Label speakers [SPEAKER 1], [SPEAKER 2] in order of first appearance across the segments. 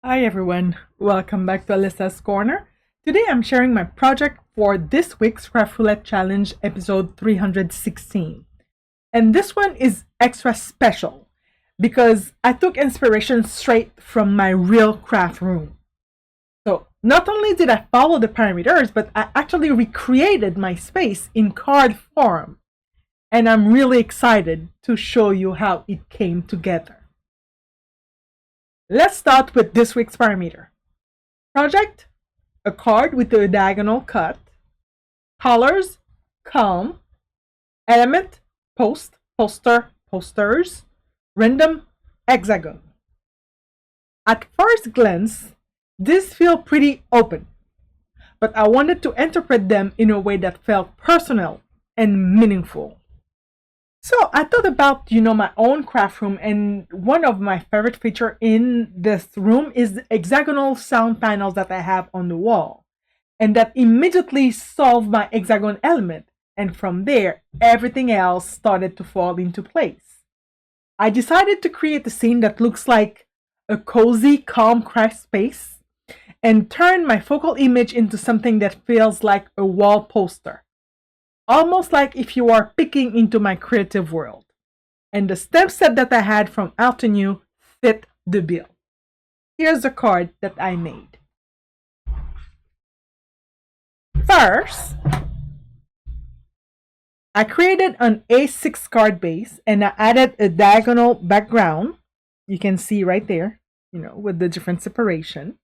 [SPEAKER 1] Hi everyone, welcome back to Alyssa's Corner. Today I'm sharing my project for this week's Craft Roulette Challenge episode 316. And this one is extra special because I took inspiration straight from my real craft room. So not only did I follow the parameters, but I actually recreated my space in card form. And I'm really excited to show you how it came together. Let's start with this week's parameter. Project, a card with a diagonal cut. Colors, calm. Element, post, poster, posters. Random, hexagon. At first glance, these feel pretty open, but I wanted to interpret them in a way that felt personal and meaningful. So I thought about, my own craft room, and one of my favorite features in this room is the hexagonal sound panels that I have on the wall. And that immediately solved my hexagon element. And from there, everything else started to fall into place. I decided to create a scene that looks like a cozy, calm craft space and turn my focal image into something that feels like a wall poster. Almost like if you are peeking into my creative world. And the stamp set that I had from Altenew fit the bill. Here's the card that I made. First, I created an A6 card base and I added a diagonal background. You can see right there, with the different separation.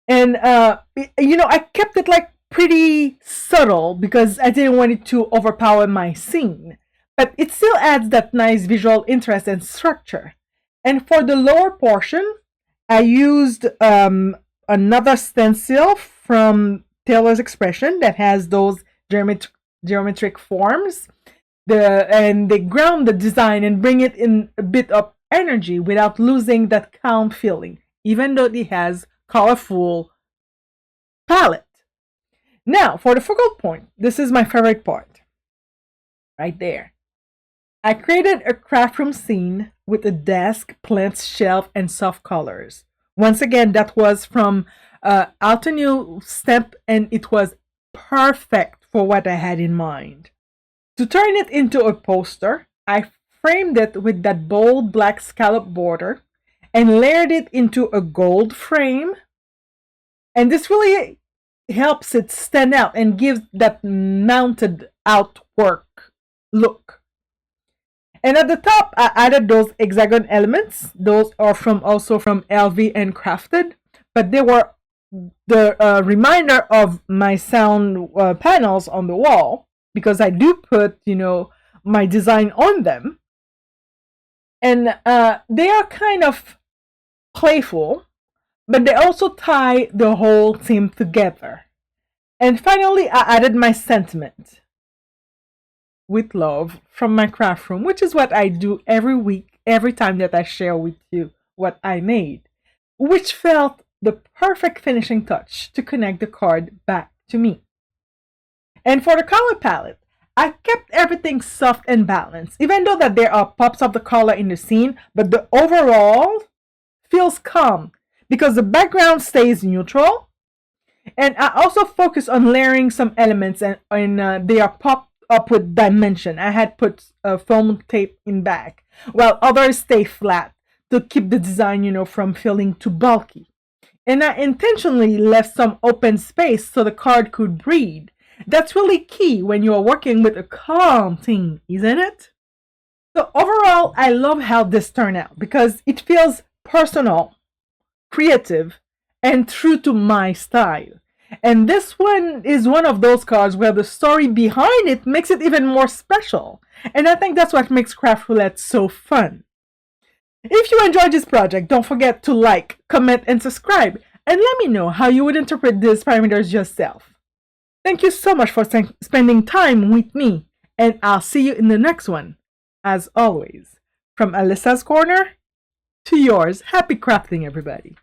[SPEAKER 1] And, I kept it like pretty subtle because I didn't want it to overpower my scene, but it still adds that nice visual interest and structure. And for the lower portion, I used another stencil from Taylor's Expression that has those geometric forms. And they ground the design and bring it in a bit of energy without losing that calm feeling, even though it has colorful palette. Now, for the focal point, this is my favorite part. Right there. I created a craft room scene with a desk, plants, shelf, and soft colors. Once again, that was from Altenew stamp, and it was perfect for what I had in mind. To turn it into a poster, I framed it with that bold black scallop border and layered it into a gold frame. And this really helps it stand out and gives that mounted outwork look. And at the top, I added those hexagon elements. Those are also from LV and Crafted, but they were the reminder of my sound panels on the wall because I do put, my design on them. And they are kind of playful, but they also tie the whole theme together. And finally, I added my sentiment with love from my craft room, which is what I do every week, every time that I share with you what I made, which felt the perfect finishing touch to connect the card back to me. And for the color palette, I kept everything soft and balanced, even though that there are pops of the color in the scene, but the overall feels calm because the background stays neutral. And I also focus on layering some elements and they are popped up with dimension. I had put foam tape in back, while others stay flat to keep the design, from feeling too bulky. And I intentionally left some open space so the card could breathe. That's really key when you are working with a calm theme, isn't it? So overall, I love how this turned out because it feels personal, creative, and true to my style. And this one is one of those cards where the story behind it makes it even more special. And I think that's what makes Craft Roulette so fun. If you enjoyed this project, don't forget to like, comment, and subscribe. And let me know how you would interpret these parameters yourself. Thank you so much for spending time with me. And I'll see you in the next one. As always, from Alyssa's Corner to yours, happy crafting, everybody.